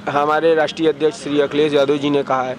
हमारे राष्ट्रीय अध्यक्ष श्री अखिलेश यादव जी ने कहा है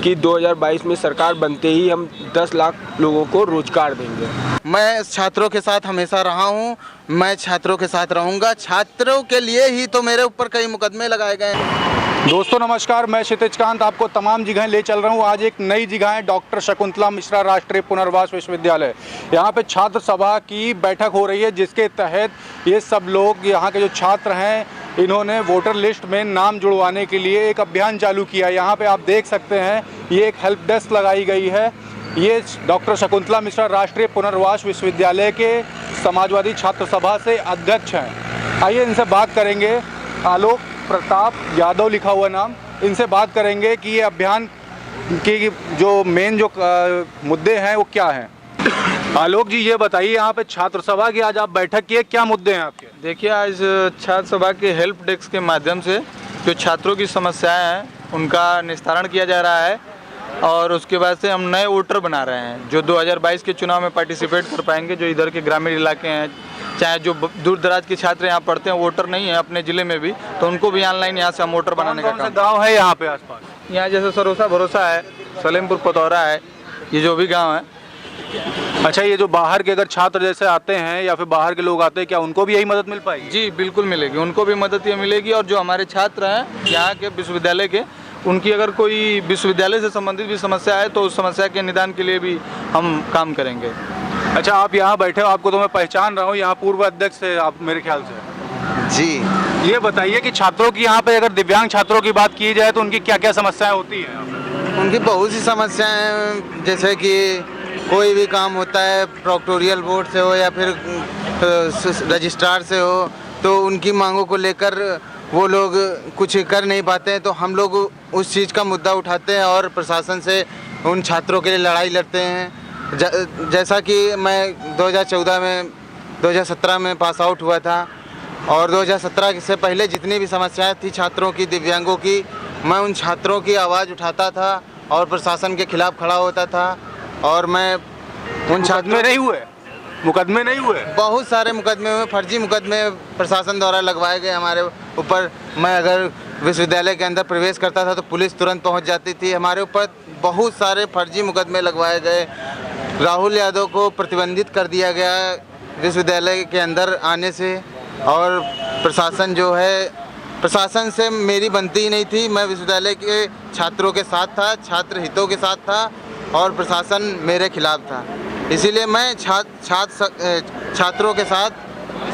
कि 2022 में सरकार बनते ही हम 10 लाख लोगों को रोजगार देंगे। मैं छात्रों के साथ हमेशा रहा हूं, मैं छात्रों के साथ रहूंगा। छात्रों के लिए ही तो मेरे ऊपर कई मुकदमे लगाए गए हैं। दोस्तों नमस्कार, मैं क्षितिज कांत आपको तमाम जगह ले चल रहा हूँ। आज एक नई जगह है, डॉक्टर शकुंतला मिश्रा राष्ट्रीय पुनर्वास विश्वविद्यालय। यहाँ पे छात्र सभा की बैठक हो रही है, जिसके तहत ये सब लोग, यहाँ के जो छात्र हैं, इन्होंने वोटर लिस्ट में नाम जुड़वाने के लिए एक अभियान चालू किया। यहाँ पे आप देख सकते हैं, ये एक हेल्प डेस्क लगाई गई है। ये डॉक्टर शकुंतला मिश्रा राष्ट्रीय पुनर्वास विश्वविद्यालय के समाजवादी छात्र सभा से अध्यक्ष हैं। आइए इनसे बात करेंगे। आलोक प्रताप यादव लिखा हुआ नाम, इनसे बात करेंगे कि ये अभियान की जो मेन जो मुद्दे हैं वो क्या हैं। आलोक जी, ये बताइए, यहाँ पे छात्र सभा की आज आप बैठक किए, क्या मुद्दे हैं आपके? देखिए, आज छात्र सभा के हेल्प डेस्क के माध्यम से जो छात्रों की समस्याएं हैं उनका निस्तारण किया जा रहा है, और उसके बाद से हम नए वोटर बना रहे हैं जो 2022 के चुनाव में पार्टिसिपेट कर पाएंगे। जो इधर के ग्रामीण इलाके हैं, चाहे जो दूर दराज के छात्र यहाँ पढ़ते हैं, वोटर नहीं है अपने ज़िले में भी, तो उनको भी ऑनलाइन यहाँ से हम वोटर बनाने का काम। गाँव है यहाँ पे आसपास? यहाँ जैसे सरोसा भरोसा है, सलेमपुर पतौरा है, ये जो भी गाँव है। अच्छा, ये जो बाहर के अगर छात्र जैसे आते हैं या फिर बाहर के लोग आते हैं, क्या उनको भी यही मदद मिल पाएगी? जी बिल्कुल मिलेगी, उनको भी मदद ये मिलेगी। और जो हमारे छात्र हैं यहाँ के विश्वविद्यालय के, उनकी अगर कोई विश्वविद्यालय से संबंधित भी समस्या है तो उस समस्या के निदान के लिए भी हम काम करेंगे। अच्छा, आप यहाँ बैठे हो, आपको तो मैं पहचान रहा हूँ, यहाँ पूर्व अध्यक्ष है आप मेरे ख्याल से। जी, ये बताइए कि छात्रों की यहाँ पे अगर दिव्यांग छात्रों की बात की जाए तो उनकी क्या क्या समस्याएं होती हैं? उनकी बहुत सी समस्याएं हैं, जैसे कि कोई भी काम होता है प्रोक्टोरियल बोर्ड से हो या फिर रजिस्ट्रार से हो, तो उनकी मांगों को लेकर वो लोग कुछ कर नहीं पाते हैं। तो हम लोग उस चीज़ का मुद्दा उठाते हैं और प्रशासन से उन छात्रों के लिए लड़ाई लड़ते हैं। जैसा कि मैं 2017 में पास आउट हुआ था, और 2017 से पहले जितनी भी समस्याएं थी छात्रों की, दिव्यांगों की, मैं उन छात्रों की आवाज़ उठाता था और प्रशासन के खिलाफ खड़ा होता था। और मैं उन छात्रों मुकदमे नहीं हुए, बहुत सारे मुकदमे हुए, फर्जी मुकदमे प्रशासन द्वारा लगवाए गए हमारे ऊपर। मैं अगर विश्वविद्यालय के अंदर प्रवेश करता था तो पुलिस तुरंत पहुंच जाती थी। हमारे ऊपर बहुत सारे फर्जी मुकदमे लगवाए गए। राहुल यादव को प्रतिबंधित कर दिया गया विश्वविद्यालय के अंदर आने से, और प्रशासन जो है, प्रशासन से मेरी बनती ही नहीं थी। मैं विश्वविद्यालय के छात्रों के साथ था, छात्र हितों के साथ था, और प्रशासन मेरे खिलाफ था। इसीलिए मैं छात्रों के साथ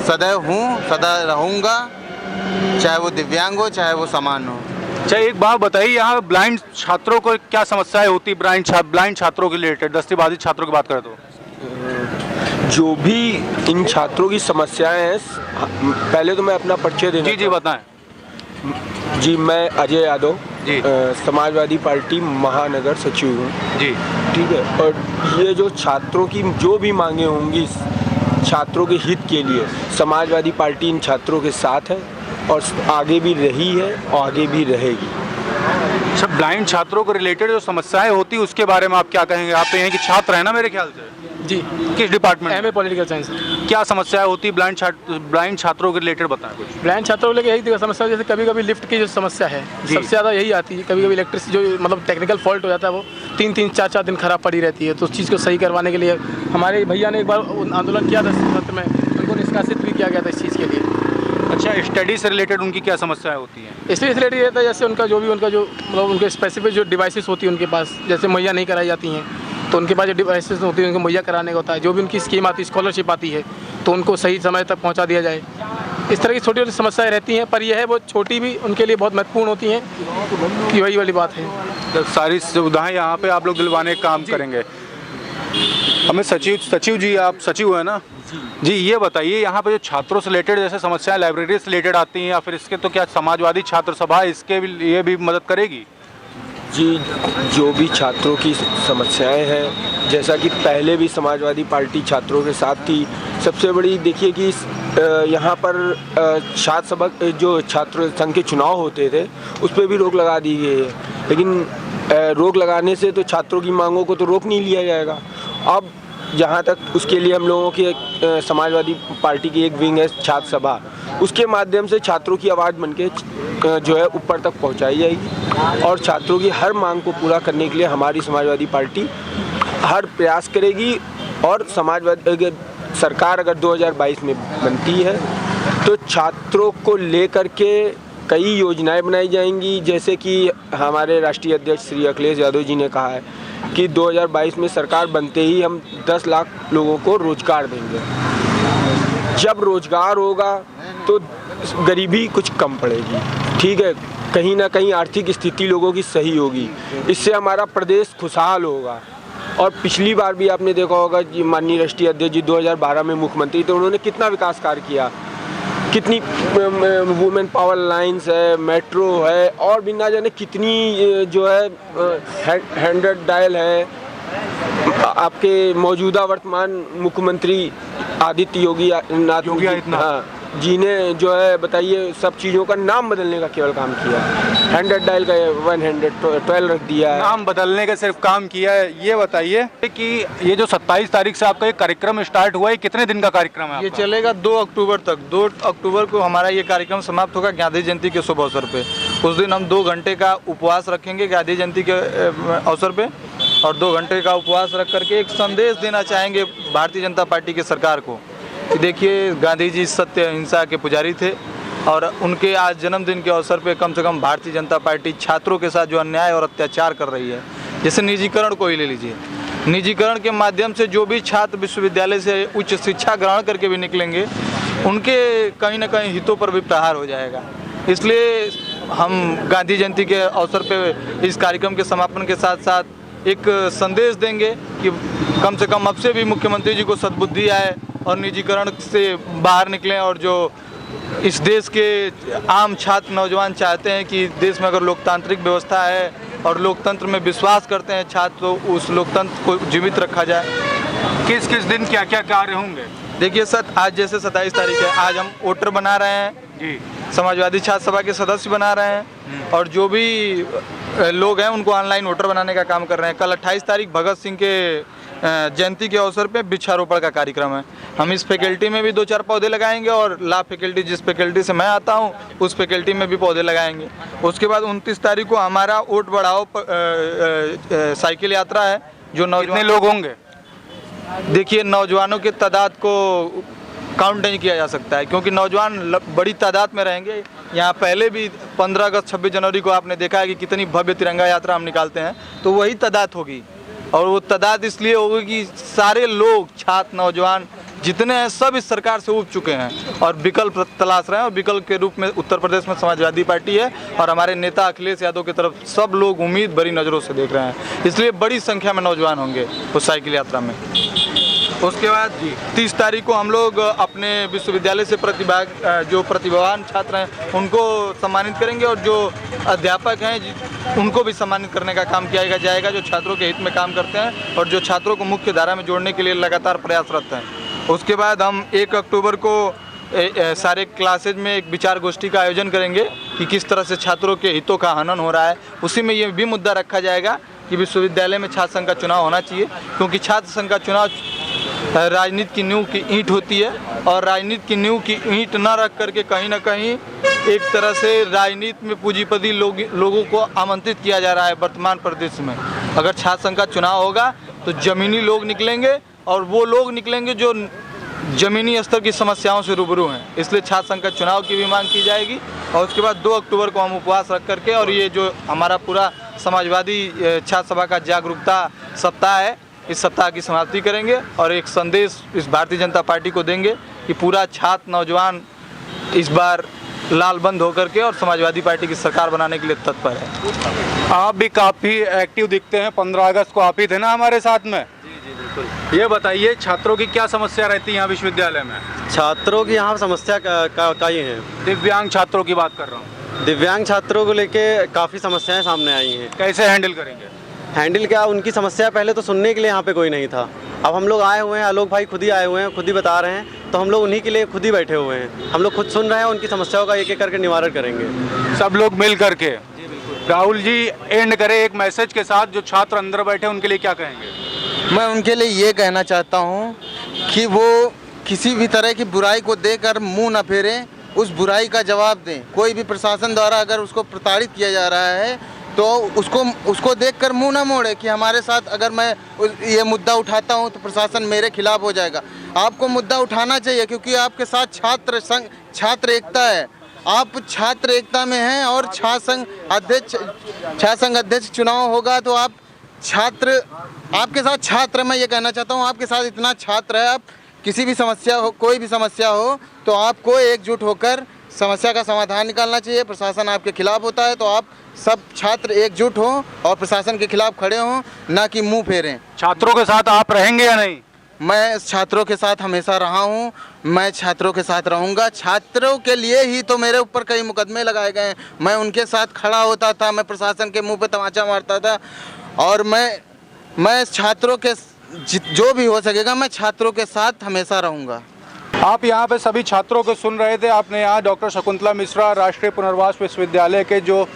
सदैव हूँ, सदा रहूँगा, चाहे वो दिव्यांग हो चाहे वो समान हो। अच्छा, एक बात बताइए, यहाँ ब्लाइंड छात्रों को क्या समस्याएं होती? ब्लाइंड छात्रों के रिलेटेड, दृष्टिबाधित छात्रों की बात करें तो जो भी इन छात्रों की समस्याएं हैं, पहले तो मैं अपना परिचय देना। जी बताएं। जी, मैं अजय यादव जी, समाजवादी पार्टी महानगर सचिव हूँ जी। ठीक है। और ये जो छात्रों की जो भी मांगे होंगी, छात्रों के हित के लिए समाजवादी पार्टी इन छात्रों के साथ है, और आगे भी रही है और आगे भी रहेगी। सब ब्लाइंड छात्रों को रिलेटेड जो समस्याएं होती है उसके बारे में आप क्या कहेंगे? आप तो यहाँ की छात्र हैं ना मेरे ख्याल से? जी। किस डिपार्टमेंट? MA political science. क्या समस्याएं होती है ब्लाइंड छात्रों के रिलेटेड बताएं कुछ। ब्लाइंड छात्रों को लेकर यही समस्या, जैसे कभी कभी लिफ्ट की जो समस्या है सबसे ज़्यादा यही आती है। कभी कभी इलेक्ट्रिसिटी जो मतलब टेक्निकल फॉल्ट हो जाता है, वो 3-3, 4-4 दिन खराब पड़ी रहती है। तो उस चीज़ को सही करवाने के लिए हमारे भैया ने एक बार आंदोलन किया था सत्र में, उनको निष्कासित भी किया गया था इस चीज़ के लिए। अच्छा, स्टडी से रिलेटेड उनकी क्या समस्याएं होती हैं? इसलिए रिलेटेड रहता है, जैसे उनका जो मतलब उनके स्पेसिफिक जो डिवाइसेस होती है उनके पास, जैसे मुहैया नहीं कराई जाती हैं, तो उनके पास जो डिवाइसेस होती है उनको मुहैया कराने का होता है। जो भी उनकी स्कीम आती है, स्कॉलरशिप आती है, तो उनको सही समय तक पहुंचा दिया जाए। इस तरह की छोटी छोटी समस्याएं रहती हैं, पर यह है वो छोटी भी उनके लिए बहुत महत्वपूर्ण होती हैं, कि वही वाली बात है। तो सारी सुविधाएं यहाँ पे आप लोग दिलवाने का काम करेंगे। हमें सचिव जी, आप सचिव हैं ना जी, ये बताइए, यहाँ पे जो छात्रों से रिलेटेड जैसे समस्याएं लाइब्रेरी से रिलेटेड आती हैं या फिर इसके, तो क्या समाजवादी छात्र सभा इसके लिए भी मदद करेगी? जी, जो भी छात्रों की समस्याएं हैं, जैसा कि पहले भी समाजवादी पार्टी छात्रों के साथ थी। सबसे बड़ी देखिए कि यहाँ पर छात्र सभा जो छात्र संघ के चुनाव होते थे उस पर भी रोक लगा दी गई है, लेकिन रोक लगाने से तो छात्रों की मांगों को तो रोक नहीं लिया जाएगा। अब जहाँ तक उसके लिए हम लोगों की समाजवादी पार्टी की एक विंग है छात्र सभा, उसके माध्यम से छात्रों की आवाज़ बन के जो है ऊपर तक पहुंचाई जाएगी और छात्रों की हर मांग को पूरा करने के लिए हमारी समाजवादी पार्टी हर प्रयास करेगी। और समाजवादी सरकार अगर 2022 में बनती है तो छात्रों को लेकर के कई योजनाएं बनाई जाएंगी, जैसे कि हमारे राष्ट्रीय अध्यक्ष श्री अखिलेश यादव जी ने कहा है कि 2022 में सरकार बनते ही हम 10 लाख लोगों को रोजगार देंगे। जब रोजगार होगा तो गरीबी कुछ कम पड़ेगी, ठीक है, कहीं ना कहीं आर्थिक स्थिति लोगों की सही होगी, इससे हमारा प्रदेश खुशहाल होगा। और पिछली बार भी आपने देखा होगा कि माननीय राष्ट्रीय अध्यक्ष जी 2012 में मुख्यमंत्री थे, उन्होंने कितना विकास कार्य किया, कितनी वुमेन पावर लाइन्स है, मेट्रो है और भी ना जाने कितनी जो है 100 डायल है। आपके मौजूदा वर्तमान मुख्यमंत्री आदित्य योगी हाँ जी ने जो है बताइए सब चीज़ों का नाम बदलने का केवल काम किया, 100 डायल का 112 रख दिया है। नाम बदलने का सिर्फ काम किया है। ये बताइए कि ये जो 27 तारीख से आपका ये कार्यक्रम स्टार्ट हुआ है, कितने दिन का कार्यक्रम है? ये चलेगा 2 अक्टूबर तक। 2 अक्टूबर को हमारा ये कार्यक्रम समाप्त होगा गांधी जयंती के शुभ अवसर पे। उस दिन हम 2 घंटे का उपवास रखेंगे गांधी जयंती के अवसर पे और 2 घंटे का उपवास रख करके एक संदेश देना चाहेंगे भारतीय जनता पार्टी की सरकार को कि देखिए गांधी जी सत्य अहिंसा के पुजारी थे और उनके आज जन्मदिन के अवसर पे कम से कम भारतीय जनता पार्टी छात्रों के साथ जो अन्याय और अत्याचार कर रही है, जैसे निजीकरण को ही ले लीजिए, निजीकरण के माध्यम से जो भी छात्र विश्वविद्यालय से उच्च शिक्षा ग्रहण करके भी निकलेंगे उनके कहीं ना कहीं हितों पर भी प्रहार हो जाएगा। इसलिए हम गांधी जयंती के अवसर पे इस कार्यक्रम के समापन के साथ साथ एक संदेश देंगे कि कम से कम अब से भी मुख्यमंत्री जी को सद्बुद्धि आए और निजीकरण से बाहर निकलें और जो इस देश के आम छात्र नौजवान चाहते हैं कि देश में अगर लोकतांत्रिक व्यवस्था है और लोकतंत्र में विश्वास करते हैं छात्र, तो उस लोकतंत्र को जीवित रखा जाए। किस किस दिन क्या क्या कार्य होंगे? देखिए सर, आज जैसे 27 तारीख है, आज हम वोटर बना रहे हैं जी, समाजवादी छात्र सभा के सदस्य बना रहे हैं और जो भी लोग हैं उनको ऑनलाइन वोटर बनाने का काम कर रहे हैं। कल 28 तारीख भगत सिंह के जयंती के अवसर पे वृक्षारोपण का कार्यक्रम है। हम इस फैकल्टी में भी 2-4 पौधे लगाएंगे और ला फैकल्टी जिस फैकल्टी से मैं आता हूँ उस फैकल्टी में भी पौधे लगाएंगे। उसके बाद 29 तारीख को हमारा वोट बढ़ाओ साइकिल यात्रा है। जो कितने लोग होंगे? देखिए नौजवानों की तादाद को काउंट नहीं किया जा सकता है क्योंकि नौजवान बड़ी तादाद में रहेंगे। यहाँ पहले भी 15 अगस्त 26 जनवरी को आपने देखा है कि कितनी भव्य तिरंगा यात्रा हम निकालते हैं, तो वही तादाद होगी और वो तादाद इसलिए होगी कि सारे लोग छात्र नौजवान जितने हैं सब इस सरकार से उब चुके हैं और विकल्प तलाश रहे हैं और विकल्प के रूप में उत्तर प्रदेश में समाजवादी पार्टी है और हमारे नेता अखिलेश यादव की तरफ सब लोग उम्मीद भरी नज़रों से देख रहे हैं। इसलिए बड़ी संख्या में नौजवान होंगे उस साइकिल यात्रा में। उसके बाद 30 तारीख को हम लोग अपने विश्वविद्यालय से जो प्रतिभावान छात्र हैं उनको सम्मानित करेंगे और जो अध्यापक हैं उनको भी सम्मानित करने का काम किया जाएगा जो छात्रों के हित में काम करते हैं और जो छात्रों को मुख्य धारा में जोड़ने के लिए लगातार प्रयासरत हैं। उसके बाद हम 1 अक्टूबर को सारे क्लासेज में एक विचार गोष्ठी का आयोजन करेंगे कि किस तरह से छात्रों के हितों का हनन हो रहा है। उसी में ये भी मुद्दा रखा जाएगा कि विश्वविद्यालय में छात्र संघ का चुनाव होना चाहिए क्योंकि छात्र संघ का चुनाव राजनीति की नींव की ईंट होती है और राजनीति की नींव की ईंट न रख करके कहीं ना कहीं एक तरह से राजनीति में पूंजीपति लोगों को आमंत्रित किया जा रहा है वर्तमान प्रदेश में। अगर छात्र संघ का चुनाव होगा तो ज़मीनी लोग निकलेंगे और वो लोग निकलेंगे जो ज़मीनी स्तर की समस्याओं से रूबरू हैं। इसलिए छात्र संघ का चुनाव की भी मांग की जाएगी और उसके बाद 2 अक्टूबर को हम उपवास रख करके और ये जो हमारा पूरा समाजवादी छात्र सभा का जागरूकता सप्ताह है, इस सप्ताह की समाप्ति करेंगे और एक संदेश इस भारतीय जनता पार्टी को देंगे कि पूरा छात्र नौजवान इस बार लाल बंद होकर के और समाजवादी पार्टी की सरकार बनाने के लिए तत्पर है। आप भी काफ़ी एक्टिव दिखते हैं, 15 अगस्त को आप ही थे ना हमारे साथ में? जी बिल्कुल। ये बताइए छात्रों की क्या समस्या रहती है यहाँ विश्वविद्यालय में? छात्रों की यहाँ समस्या का ही है। दिव्यांग छात्रों की बात कर रहा हूँ। दिव्यांग छात्रों को लेके काफ़ी समस्याएं सामने आई हैं। कैसे हैंडल करेंगे? हैंडल क्या, उनकी समस्या पहले तो सुनने के लिए यहाँ पे कोई नहीं था। अब हम लोग आए हुए हैं, आलोक भाई खुद ही आए हुए हैं, खुद ही बता रहे हैं, तो हम लोग उन्हीं के लिए खुद ही बैठे हुए हैं। हम लोग खुद सुन रहे हैं, उनकी समस्याओं का एक एक करके निवारण करेंगे सब लोग मिल करके। राहुल जी एंड करे एक मैसेज के साथ, जो छात्र अंदर बैठे उनके लिए क्या कहेंगे? मैं उनके लिए ये कहना चाहता हूँ कि वो किसी भी तरह की बुराई को देखकर मुंह न फेरें उस बुराई का जवाब दें। कोई भी प्रशासन द्वारा अगर उसको प्रताड़ित किया जा रहा है तो उसको देखकर मुंह ना मोड़े कि हमारे साथ अगर मैं ये मुद्दा उठाता हूं तो प्रशासन मेरे खिलाफ हो जाएगा। आपको मुद्दा उठाना चाहिए क्योंकि आपके साथ छात्र एकता है। आप छात्र एकता में हैं और छात्र संघ अध्यक्ष चुनाव होगा तो आप छात्र, आपके साथ छात्र, मैं ये कहना चाहता हूँ आपके साथ इतना छात्र है। आप किसी भी समस्या हो, कोई भी समस्या हो तो आपको एकजुट होकर समस्या का समाधान निकालना चाहिए। प्रशासन आपके खिलाफ होता है तो आप सब छात्र एकजुट हों और प्रशासन के खिलाफ खड़े हों, ना कि मुंह फेरें। छात्रों के साथ आप रहेंगे या नहीं? मैं छात्रों के साथ हमेशा रहा हूं, मैं छात्रों के साथ रहूंगा। छात्रों के लिए ही तो मेरे ऊपर कई मुकदमे लगाए गए हैं। मैं उनके साथ खड़ा होता था, मैं प्रशासन के मुंह पे तमाचा मारता था और मैं छात्रों के जो भी हो सकेगा मैं छात्रों के साथ हमेशा रहूंगा। आप यहाँ पे सभी छात्रों को सुन रहे थे। आपने यहाँ डॉक्टर शकुंतला मिश्रा राष्ट्रीय पुनर्वास विश्वविद्यालय के जो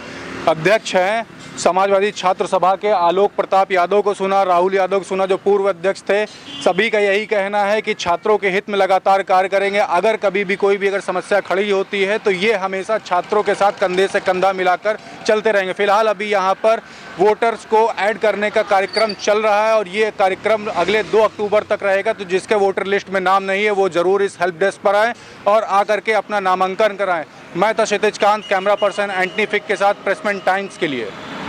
अध्यक्ष हैं, समाजवादी छात्र सभा के आलोक प्रताप यादव को सुना, राहुल यादव को सुना जो पूर्व अध्यक्ष थे। सभी का यही कहना है कि छात्रों के हित में लगातार कार्य करेंगे। अगर कभी भी कोई भी अगर समस्या खड़ी होती है तो ये हमेशा छात्रों के साथ कंधे से कंधा मिलाकर चलते रहेंगे। फिलहाल अभी यहाँ पर वोटर्स को ऐड करने का कार्यक्रम चल रहा है और ये कार्यक्रम अगले 2 अक्टूबर तक रहेगा। तो जिसके वोटर लिस्ट में नाम नहीं है वो ज़रूर इस हेल्प डेस्क पर आएँ और आकर के अपना नामांकन कराएं। मैं था क्षितिज कांत, कैमरा पर्सन एंटनी फिक के साथ प्रेसमेंट टाइम्स के लिए।